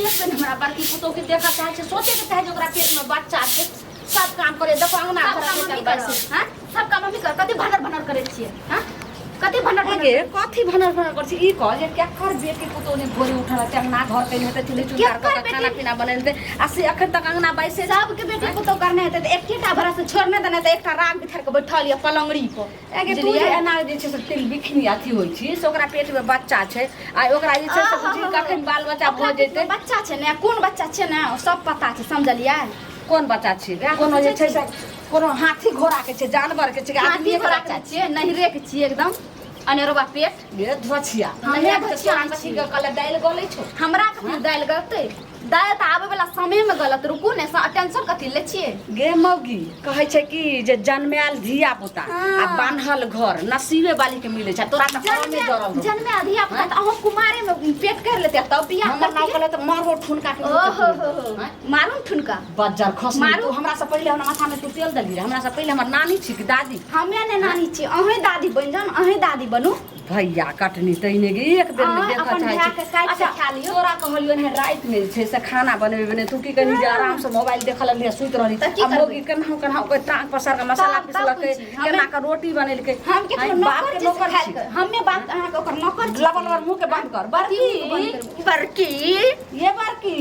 देखबे हमरा बड़की पुतोह के देखा चाहे छे सोचे के चाहे ओकरा पेट में बच्चा छे सब काम करे देखो अंगना घर के चल हां सब काम मम्मी कर कते भनर भनर करे छिए हां कते भनर भनर के कथि भनर भनर कर छी ई कह जे क्या कर बेटी पुतोह ने भोरे उठला ते अंगना घर के हेते तिले चुकार के खाना पीना बनैते आसी अखन तक अंगना बैसे सब के बेटी पुतोह करने हेते त एकटा भरा से छोड़ने देने त एकटा राग बिथर के बैठल या पलंगड़ी पर आगे तू एना जे छे से तिल बिखनी आथी होई छी से ओकरा पेट में बच्चा छे आ ओकरा जे छे से बुझी कखन बाल बच्चा भ जेते बच्चा छे ने कोन बच्चा छे ने सब पता छे समझलियै कोन बच्चा छे कोनो जे छे से कोनो हाथी घोड़ा के छे जानवर के छे आदमी के बच्चा छे नहिरे के छी एकदम अनेरवा पेट ये ध्वछिया नहिरे के छोरा छी के कल दाइल गलै छो हमरा के दाइल गलते दाइल त आबे वाला समय में गलत रुकू ने टेंशन कथि ले छिए गे मौगी कहै छे कि जे जन्मेल धिया पुता आ बान्हल घर नसीबे वाली के मिले छे तोरा त में जरल जन्मेल धिया पुता त अहो कुमारे में पेट कर लेते तब बियाह हमर नाव कले त मारबो ठुनका के ओहो मारून ठुनका बज्जर खस तू हमरा से पहिले हमरा माथा में तू तेल दली हमरा से पहिले हमर नानी छी कि दादी हमे ने नानी छी अहे दादी बन जान अहे दादी बनू भैया कटनी तइने गे एक बेर में देखा चाहे अच्छा तोरा कहलियो ने रात में छे से खाना बनबे ने तू की कनी जे आराम से मोबाइल देखल ले सुत रहली अब मोगी केना कोई टांग पसार के मसाला पिसलके केना का रोटी बनेलके हम के बाप के नौकर छी हमें बात अहाँ के ओकर नौकर लबल मुंह के बंद कर बड़की बड़की ये बड़की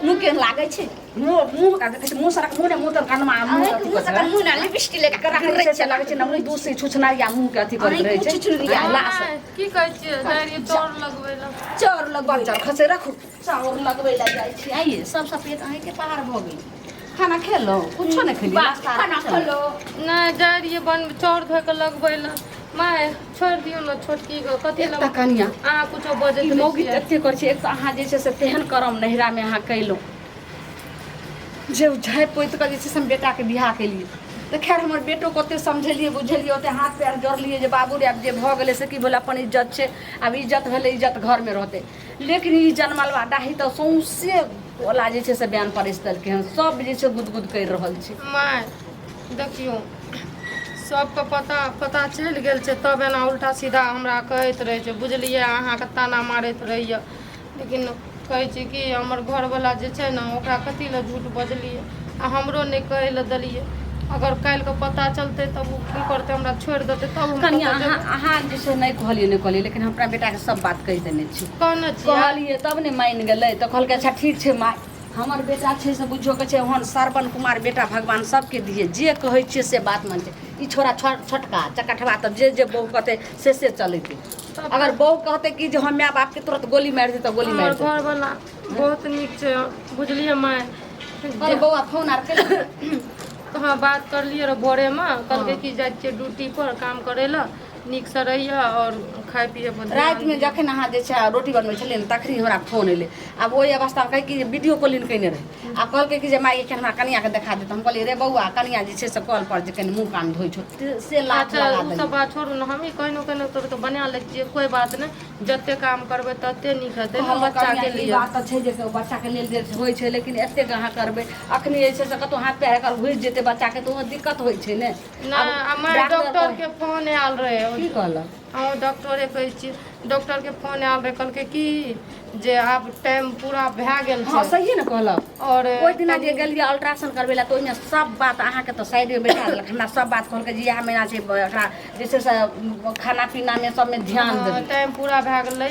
मुंह के लागे छे मुंह का देखे मुंह सरा मुंह ने मुंह तर कानमा मुंह सरा मुंह ना लिपस्टिक लेके कर रहे छे लागे छे ना मुंह दूसरी छुछनारिया मुंह के अथी कर रहे छे छुछनरिया लास की कहै छे दारी चोर लगवेला चोर लगवा चल खसे रखू चाउर लगवेला जाय छी आइए सब सफेद आए के पार भ गेल खाना खेलो कुछो नहीं खेली खाना खेलो ना दारी बन चोर धो के लगवेला माय छोड़ दियो न छोटकी को कथि लग कनिया आ कुछो बजे ई मौगी एते कर छे एक त अहाँ जे छे से तेहन करम नहिरा में अहाँ कैलो जे झाय पोइत के जे छे हम बेटा के बियाह के लिए तो खैर हमर बेटो को ओते समझलिए बुझलिए ओते हाथ पैर जोड़लिए जे बाबू रे अब जे भ गेले से की बोले अपन इज्जत छे अब इज्जत भेले इज्जत घर में रहते लेकिन ई जनमलवा डाही तो सौंसे ओला जे छे से बयान परिस्तल के सब जे छे गुदगुद कर रहल छे माय देखियो सबके पता चल गेल छे तब एना उल्टा सीधा हमरा कहत रहे छे बुझलिए अहाँ के ताना मारत रहिए लेकिन कहै छी कि हमर घर वाला जे छे ना ओकरा कथि ल झूठ बजलिए आ हमरो नहीं कहै ल दलिए अगर काल के पता चलते तब वो की करते हमरा छोड़ देते तब हम कनिया अहाँ जे छे नहीं कहलिए लेकिन हमरा बेटा के सब बात कह देने छी कहने छी कहलिए तब ने मान गेलै तो कहलकै अच्छा ठीक छे माय हमर बेटा छे से बुझो के छे ओहन श्रवण कुमार बेटा भगवान सबके दिए जे कहै छे से बात मानते ई छोरा छोटका चकठवा त जे बहू कहते से चलते अगर बहू कहते कि जो हम माय बाप के तुरंत गोली मार दे तो गोली मार दे घर वाला बहुत नीक छे बुझलिए माय कल बउआ फोन आर के हाँ बात कर लिए भोरे में कल के की जाए छे ड्यूटी पर काम करेला नीक से रहिए और खाए पिए रात में जखन अहाँ जे छै रोटी बनबै छलिए तखनी हमरा फोन एले अब ओहि अवस्था में कहि कि वीडियो कॉलिंग कइने रहे आ कहलकै कि जे माई के हमरा कनिया के देखा दे त हम कहलिए रे बउआ कनिया जे छै से कॉल पर जे कनि मुंह कान धोइ छो से लात लगा दे सब बात छोड़ू न हम ही कहनो तो बना ले जे कोई बात नहीं जत्ते काम करबे तत्ते नीक हेतै न बच्चा के लिए बात छै जे बच्चा के लेल जे होय छै लेकिन एते गहा करबे अखनी जे छै से कतो हाथ पैर कर घुस जेते बच्चा के तो दिक्कत होय छै ने ना हमर डॉक्टर के फोन आयल रहे की कहलक हाँ डॉक्टरे कहै छी डॉक्टर के फोन आयल रहे कहलकै कि जे आब टाइम पूरा भए गेल छै हां सही न कहलक और ओइ दिना जे गेलिए अल्ट्रासाउंड करबेला तो ओइने सब बात अहाँ के तो साइड में बैठा देलक हमरा सब बात कहलकै जे इहा महीना छै एकरा जैसे से खाना पीना में सब में ध्यान दे टाइम पूरा भए गेलै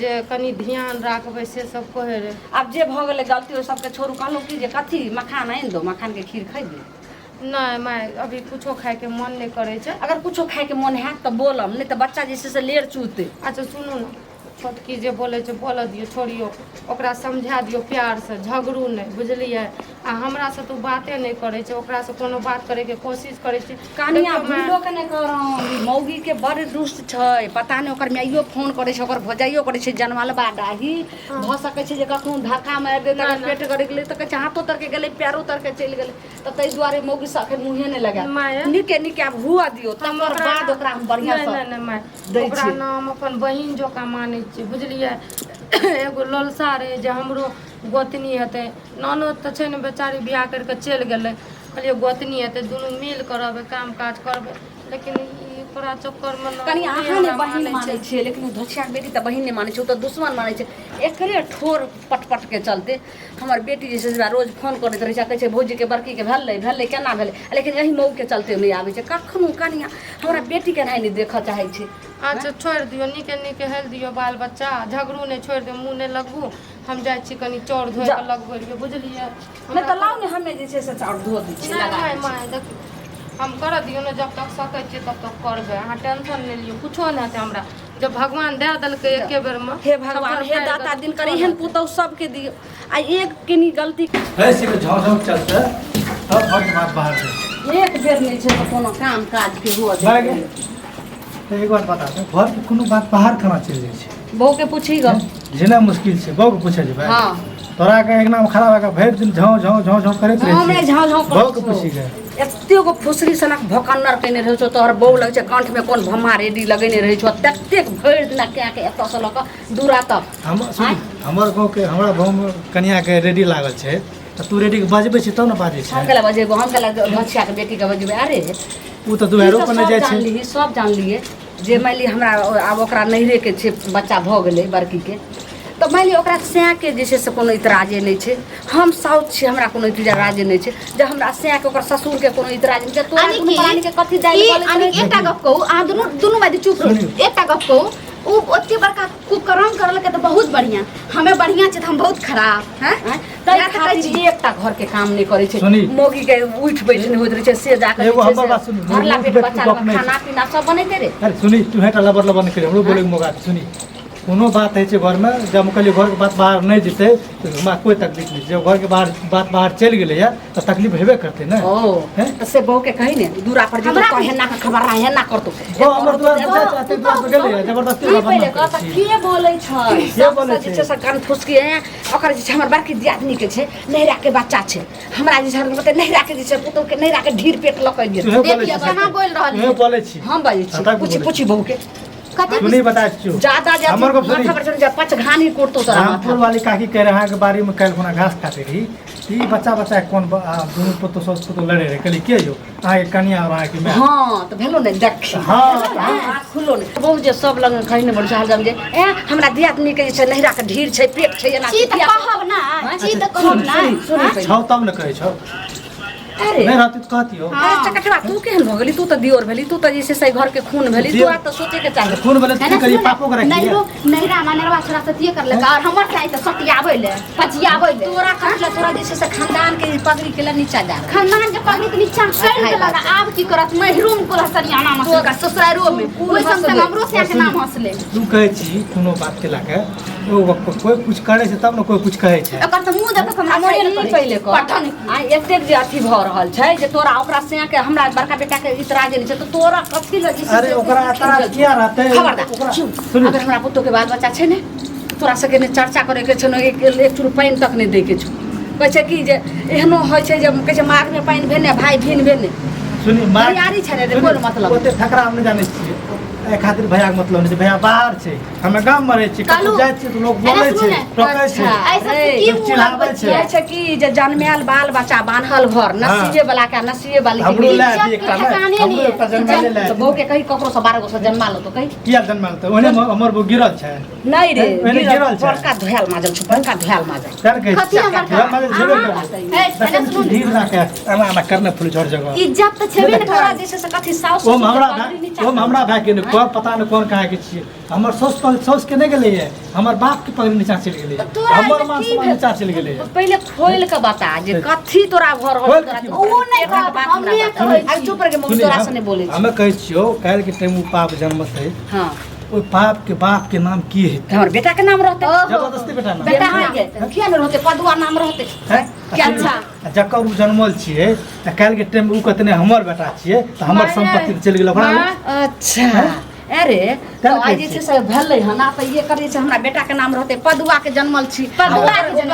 जे कनी ध्यान राखबै से सब कहै रहे अब जे भ गेलै गलती ओ सबके छोड़ू कहलौ कि जे कथी मखान आनि दो मखान के खीर खइबे नहीं मैं अभी कुछो खाए के मन नहीं करे छे अगर कुछो खाए के मन है तो बोलम नहीं तो बच्चा जैसे से लेर चूते अच्छा सुनू न छोटकी जे बोले छे बोल दियो छोड़ियो ओकरा समझा दियो प्यार से झगड़ू नहीं बुझलिए आ हमरा से तो बाते नहीं करे छे ओकरा से कोनो बात करे के कोशिश करे छे कनिया भूलो के नहीं करम मौगी के बड़ दुष्ट छै पता नहीं ओकर माइयो फोन करे छे ओकर भजाइयो करे छे जनमलबा डाही भ सके छे जे कखनो धक्का मार दे त पेट करे गेले त कहे हाथो तर के गेले पैरो तर के चल गेले त तै दुआरे मौगी से अखन मुंहे नहीं लगा निके निके अब हुआ दियो तकर बाद ओकरा हम बढ़िया से नहीं नहीं मैं ओकरा नाम अपन बहिन जोका माने छी बुझलिए एगो ललसा रहे जे हमरो गोतनी हेतै ननद त छै ने बेचारी बियाह करके चल गेलै कहलिए गोतनी हेतै दुनू मिल कर रहबै काम काज करबै लेकिन ई ओकरा चक्कर में ना कनी अहाँ ने बहिन मानै छै, लेकिन धोछिया के बेटी त बहिन ने मानै छै, ओ त दुश्मन मानै छै। एकरे ठोर पट के चलते हमर बेटी जे छै रोज फोन करैत रहै छै, कहै छै भौजी के बड़की के भेलै केना भेलै, लेकिन यही मऊ के चलते नहीं आबै छै। कखनो कनिया हमरा बेटी के नहीं देख चाहै छै। अच्छा छोड़ दियो, नीके हेल दियो बाल बच्चा, झगड़ू ने छोड़ दियो, मुँह ने लगबू। हम जाइ छी कनी चाउर धोए के लगबै लिए, बुझलियै? नहीं त लाउ ने हमे जे छै से चाउर धो दै छी लगा। नहीं माय देख हम कर दियो ने, जब तक सकै छी तब तक करबै। अहाँ टेंशन नहीं लियो, कुछो नहीं हेतै हमरा। जब भगवान दे देलकै एके बेर में, हे भगवान हे दाता दिन करे एहन पुतौ सबके दियो। आ एक किनी गलती ऐसे में झाँझ चलते तब हट बात बाहर से एक बेर नहीं छै त कोनो काम काज के हुआ लागे। तो एक बात बता दो, घर के कोनो बात बाहर खाना चल जाए छै, बहू के पूछी ग जेना मुश्किल से बहू के पूछे जे भाई हां तोरा के एक नाम खराब है, भर दिन झाँझ करैत रहे हमरे झाँझ बहू के पूछी गए एते गो फुसरी सनक भकन्नर कने रहै छौ, तोहर बहू लग छै कंठ में कोन भम्मा रेडी लगेने रहै छौ, ततेक भरि दिन के एत से लक दूरा तक। हम सुन हमर गाँव के हमरा गाँव में कन्या के रेडी लागल छै, तो तू रेडी के बजबै छै तब ना बाजै छै। हम केला बजेबो, हम केला भछिया के बेटी के बजेबे। अरे उ तो दुआरो पर नहीं जाय छै, सब जान लिए जे मान ली हमरा आब ओकरा नहिरे के छै बच्चा भ गेलै बड़की के, तो मान ली ओकरा सैं के जे छै से कोनो इतराजे नहीं छै। हम साउथ छी, हमरा कोनो इतराजे नहीं छै। जब हमरा सैं के ओकर ससुर के कोनो इतराज नहीं छै, तोरा दुनू प्राणी के कथि जाय बोलै छै। एकटा गप कहू, अहाँ दुनू बादी चुप रहू। एकटा गप कहू, उ ओते बड़का कुकर्म करल के त बहुत बढ़िया, हमें बढ़िया छै त हम बहुत खराब हैं। तै खातिर एकटा घर के काम नहीं करे छै, मोगी के उठ बैठ नहीं होइत रहे छै, से जाके एगो हमर बात सुन, भरला पेट बच्चा लोग खाना पीना सब बनैते रे। अरे सुनी तू हेटा लबर नहीं करे, हमरो बोले के मौका सुनी। कोनो बात है घर में, जब कहलिए घर के बात बाहर नहीं जेते तो हमरा कोई तकलीफ नहीं। जब घर के बात बाहर चल गए है तो तकलीफ हेबे करते ना। तो से बहू के कही ने दूरा पर जे तो हेना के खबर रहा हेना करतो वो हमर दुआर पर दुआर पर गेले है, जबरदस्ती पहले कहता के बोलै छै, के बोलै जे छै से कान फुसकी है। ओकर जे छै हमर बड़की दियादनी के छै नहिरा के बच्चा छै, हमरा जे छै मतलब नहिरा के जे छै पुतौ के नहिरा के ढीर पेट लकै गेल। देखिए कहां बोल रहल है, बोले छी हम बाजै छी, पूछी बहू के कते सुनी बता छु ज्यादा हमर को सुनी माथा पर चढ़ जा पच घानी कोड़तो तोरा माथा। रामपुर वाली काकी कह रहा है के बारी में कल खुना घास काटे रही, ई बच्चा कौन दोनों पुतो सस पुतो लड़े रहे, कहली के जो आए कन्या और आए कि मैं। हां तो भेलो ने देख हां खुलो ने बहु जे सब लग कहि ने बड़ हाल जे ए हमरा दियादनी के जे छै नहिरा के ढीर छै पेट छै एना छी त कहब ना, छी त कहब ना। सुनी छौ तब न कहै छौ, अरे नहीं रहती तो कहती हो। अच्छा कटवा तू केहन भ गेली, तू त दियोर भेली, तू त जे से घर के खून भेली, तू आ त सोचे के चाहिए खून बोले की करी पापो के रखिए नैरा मानरवा छोरा सतिए कर लेका, और हमर चाहे त सटियाबै ले पजियाबै ले। तोरा कहला तोरा जे से खानदान के पगड़ी के ला नीचा जा खानदान के पगड़ी के नीचा कर के लगा। आब की करत महरूम को सरियाना में का ससुरारो में ओइ संग हमरो से के नाम हंसले। तू कहै छी कोनो बात के लाके कोई कुछ करे छै तब न कोई कुछ कहै छै। एकर त मुंह देख के हमरा मोरे मोरे पहिले पठन आ एतेक जे अथी भ रहल छै जे तोरा ओकरा से के हमरा बड़का बेटा के इतराज नहीं छै, तो तोरा कथि लगी से। अरे ओकरा इतराज किया रहते खबरदार सुन, अगर हमरा पुतो के बाल बच्चा छै ने तोरा सके ने चर्चा करे के छै न, एक चुर पानी तक नहीं दे के छै। कहै छै कि जे एहनो होइ छै जे कहै छै माग में पानी भेने भाई भिन भेने सुनी मार यारी छै रे कोन मतलब ओते ठकरा हम नहीं जाने छियै, ए खातिर भैया के मतलब नहीं, भैया बाहर छै, हमे गांव में रहे छी, कतौ जाय छी तो लोग बोले छै टोकै छै ऐसा की चिल्लाबै छै। कहै छै कि जे जन्मेल बाल बच्चा बान्हल घर नसीबे वाला के नसीबे वाली हमरो के ले एकटा ना हमरो एकटा जन्माले ले तो बहू के कही ककरो से 12 गो से जन्मा लो तो कही किया जन्माल त ओने हमर वो गिरल छै नहीं रे ओने गिरल छै बड़का धोयाल माजल छै, बड़का धोयाल माजल कर के कथी हमर हमर जेबे कर ए सुन धीर राखे एना करने फुल झड़ जगह इज्जत त छेबे न तोरा करा। जैसे से कथी साउस ओम हमरा भाई के कोन पता न कोन कहे के छियै, हमर सौस के नहीं गेलै है, हमर बाप के पगड़ी नीचा चल गेलै, हमर मां से नीचा चल गेलै। पहले खोल के बता जे कथी तोरा घर हो तोरा ओ नहीं बात हम नहीं कहै आज चुप रह के मुंह तोरा से नहीं बोले हमे कहै छियो काल के टाइम पाप जन्म छै, हां ओइ पाप के बाप के नाम की है? हमर बेटा के नाम रहते जबरदस्ती बेटा नाम बेटा है किया न रहते पदुआ नाम रहते क्या अच्छा जकर उ जन्मल छियै त काल के टाइम उ कतने हमर बेटा छियै त हमर संपत्ति चल गेल ओकरा। अच्छा अरे तो आज जे से भेलै हना त ये करे छै हमरा बेटा के नाम रहते पदुआ के जन्मल छी, पदुआ के जन्म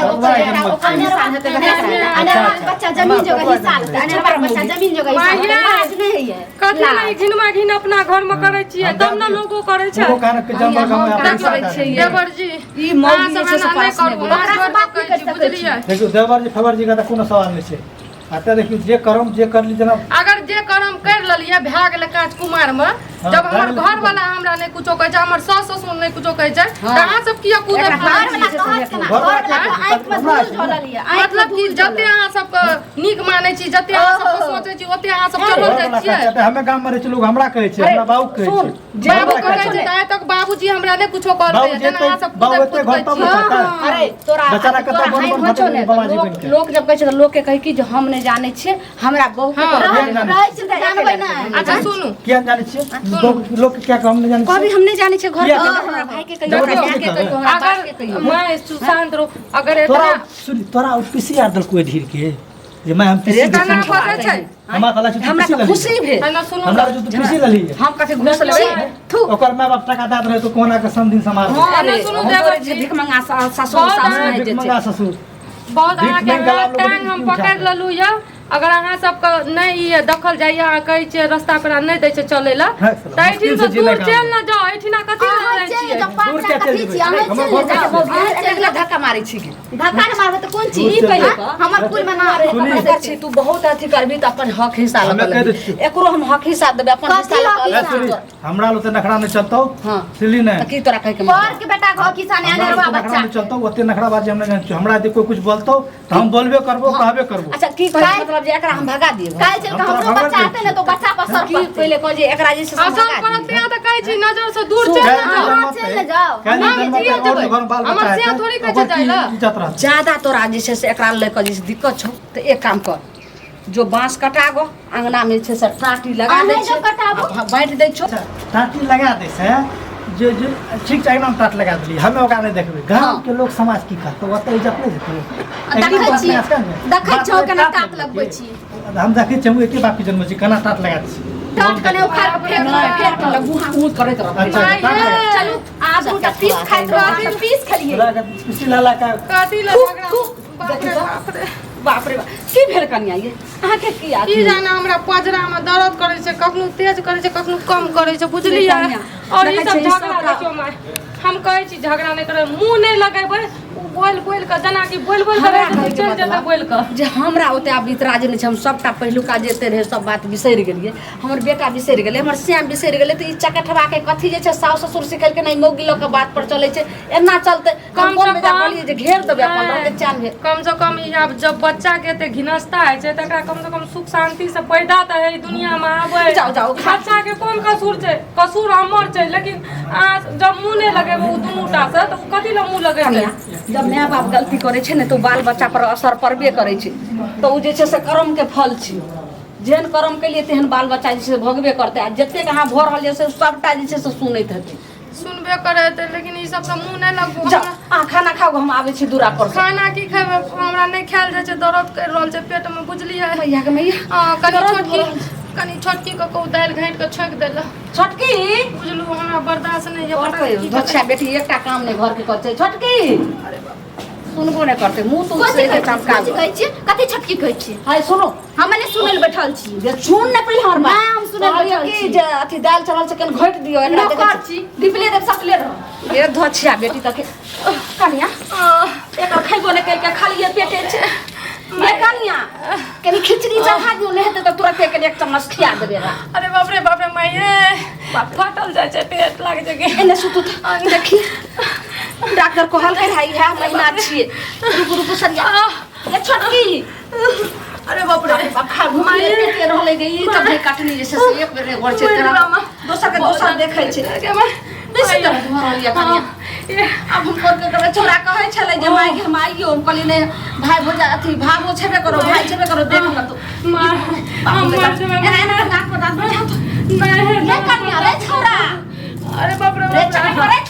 ओकर निशान हेतै अनरवा बच्चा जमीन जगह हिस्सा लेतै, अनरवा बच्चा जमीन जगह हिस्सा आज नहीं है कथी नहीं घिनमा घिन अपना घर में करे छियै तब न लोगो करे छै। वो कारण के जन्म गांव में अपना देवर जी ई मौगी जे छै से पास में बोला ओकरा से बात नहीं कर सकै छी। देखियो देवर जी खबर जी का त कोनो सवाल नहीं छै, आता देखियो जे करम जे करली जना अगर जे करम कर ललिए भए गेलै काज कुमार में हाँ, जब हमर घर घर वाला हमरा नहीं कुछो कहे छै, हमर सास ससुर नहीं कुछो कहे छै, त अहाँ सब किया कूदे घर वाला फिरै छी? कहत केना घर वाला आंख में धूल झोलल ये मतलब कि जते अहाँ सबके नीक मानै छी, जते अहाँ सब सोचै छी, ओते अहाँ सब चलल जाइ छियै। हमें गांव में रहे छी लोग हमरा कहे छै, हमरा बाबू कहे छै। बाबू कहै छै आइ तक बाबूजी हमरा नहीं कुछो कहलकै, जेना अहाँ सब बाबू कूदे एते घर पर छियै। बैठा अरे तोरा बेचारा कतऽ तोरा बन हाइट बन बचो भटक ने बाबाजी बन के। लोग जब कहै छै लोग के कहे कि जे हम नहीं जाने छियै, हमरा बहू के हाँ, रहै छै त जानबै ना। अच्छा सुनू, किया जाने छियै लोग के क्या हम नहीं जाने कभी छियै। हम नहीं जाने छियै घर किया के जाने हमरा भाई के कहियो जबरदस्ती हमरा के कहै। कहियो हमरा बाप के अगर कहियो। मैं सुशांत रो अगर तोरा इतना सुन तोरा पीसी आर दल कोई धीर के जे मैं हम पीसी तना फसे छै, हमरा तला से हमरा पीसी तो खुशी भेल तना सुनू हमरा जो तू पीसी लली है हम कथे घुस लेबै थू ओकर माय बाप टका दैत रहे तो कोना के सम दिन समार दे। हां रे सुनू हम देवर तोरे जी। भीख मंगा सासु बहुत सास अहाँ नहीं भीख दे मंगा ससुर बहुत भीख अहाँ के मांग के लाभ टांग लोग हम उठा पकड़ के। लेलू या। अगर अहाँ सबके नहीं ये दखल जाइए, अहाँ कहै छियै रास्ता पेरा नहीं दै छै चलै ला, है, त एठिन से मुश्किल से दूर जीना चल ना जाओ, एठिना कथि ले अहाँ जाइ चल छियै? जाओ, दूर क्या पाँच चल कथी छी, जेबै? अहाँ हमर चल घर जाओ। पर अहाँ चल जाओ, धक्का मारै छी की? धक्का न मारबै त कोन चीज? दूर चल कहियो जेबै। हमर कुल में ना रे सुनी। अपन छी, तू बहुत अथी करबी त अपन हक हिस्सा हमे लग कह दै लेबी। छियै। एकरो हम हक हिस्सा देबै, अपन कथी हिस्सा हक लग ए, सुनी, हमरा लो ते नखरा नहीं चलतो हां सिली नहीं त की तोरा कह के पर के बेटा घर किसाने आने रवा बच्चा नहीं चलतो ओते नखरा बाजी हम नहीं हमरा यदि कोई कुछ बोलतो तो हम बोलबे करबो कहबे करबो। अच्छा की कहे मतलब जे एकरा हम भगा दिए काहे चल के हम हमरो तोरा बच्चा आते ने तो बच्चा पर सर की पड़ते। पहले कह जे एकरा जे से हम असर भगा करत दिए। या त कहै छी नजर से दूर सुन, चल कैल ना जाओ। जन्म चल ना जाओ। कैल हम जन्म जिया और देबै। घर बाल हमर बच्चा से है थोड़ी कहे ओकर छै जाइला। की इज्जत रहत। ज्यादा तोरा जे छै से एकरा ले के जे दिक्कत छौ त एक काम कर, जो बांस कटा गो अंगना में छै से टाटी लगा अहाँ दे जो छै, कटाबो। बैठ दे छौ। टाटी लगा दे से जो जो ठीक छै एकदम टाट लगा देली हमें ओकरा नहीं देखबे गांव हाँ। के लोग समाज की कहतो ओते इज्जत नहीं देतो। देखै छियै देखै छौ केना टाट लगबै छी। हम देखै छियै एके बाप के जन्म छी केना टाट लगा दी। टाट कने उखाड़ के फेंक नहीं, फेंक फेर के मुहा मुह करैत रह। अच्छा माय टाट लगा हे। चलू आज उनका पीस खाइत रहो, पीस खलिए। किसी लाला का कथि ले झगड़ा? बाप रे बाप रे। बाप रे बाप की भेल कनिया ये अहाँ के की आदमी की जाने हमरा पजरा में दर्द करे छै, कखनो तेज करे छै, कखनो कम करे छै, बुझलियै? और ई सब झगड़ा देखियो माय, हम कहै छी झगड़ा नहीं करे, मुंह नहीं लगेबै, बोल बोल के जना कि बोल बोल हमरा के कहै के चल जेतै बोल के। जे हमरा ओते आब इतराज नहीं छै, हम सबटा पहिलुका जेते रहे सब बात बिसरि गेलिए। हमर बेटा बिसरि गेलै, हमर श्याम बिसरि गेलै, त ई चकठवा के कथी जे छै सास ससुर सिखल के नहीं मौगी लोग के बात पर चलै छै, एना चलते कम कम से कम जे घेर देबै अपन रहते चान भेल। कम से कम ई आब जब बच्चा के एते घिनस्ता है छै, तकरा कम से कम सुख शांति से पैदा त है दुनिया में आबै। जाओ, जाओ, खा। बच्चा के कोन कसूर छै? कसूर हमर छै, लेकिन अहाँ जब मुंह नहीं लगेबै उ दुनूटा से त उ कथि ले मुंह लगेबै? कनिया, जब माय बाप गलती करे छै ने तो बाल बच्चा पर असर पड़बे करे छै, तो उ जे छै से कर्म के फल छै। जेहन कर्म केलिए तेहन बाल बच्चा जे छै से भोगबे करतै, आ जतेक अहाँ भऽ रहल छै सबटा जे छै से सुनैत हेतै। सुनबे करे हेतै, लेकिन ई सब त मुंह नहीं लगबो। जाओ आ खाना खाओ, हम आबै छी दूरा पर से। खाना की खेबै? हमरा नहीं खायल जाइ छै, दर्द कर रहल छै पेट में, बुझलियै? मैया के मैया कनी छोटकी के कहू दालि घाटि के छोक देला, छोटकी बुझलू? हमरा बर्दाश्त नहीं है, पता नहीं की बच्चा बेटी एकटा काम नहीं घर के करते, छोटकी सुनबो नहीं करते, मुंह तुम कथी से कहै चमका छी? कहै छी कथी छटकी कहै छी? हाय सुनो हम ने सुनै ले बैठल छी। जे सुन ने पहिले हमर बात। नहीं, हम सुनल कहलियै बैठल कि छी। जे अथी दाल चावल से कन घोट दियो एकरा न देखै कर छी। छी डिपले देब सकले रह। ए धछिया बेटी तक कनिया एकर खैबो नहीं करके खाली पेटे छै। ये कनिया कनी खिचड़ी चढ़ा दियो, नहीं हेतै त तुरंत एक चम्मच खिया देबे रा। अरे बाप रे माये, फटल जाइ छै, पेट लाग जाइ छै। एने सुतू देखी डॉक्टर कहल है है महीना छिए, रुक रुक सरिया ये छोटकी। अरे बाप रे खा घुमाए के रहले गई तब नहीं काटनी जैसे से एक बेर घर छै तेरा दोसर के दोसर देखै छै बेसी तरह घर रहलिया कनिया। अब हम कर के करे छोरा कहै छले जे माई के माईयो हम कहली ने भाई भोजा अथी भागो छेबे करो, भाई छेबे करो, देख ल तो हम मर जेबै। एना नाक पर दांत बैठा तो नहीं ये कनिया रे छोरा अरे बाप रे रे चल रे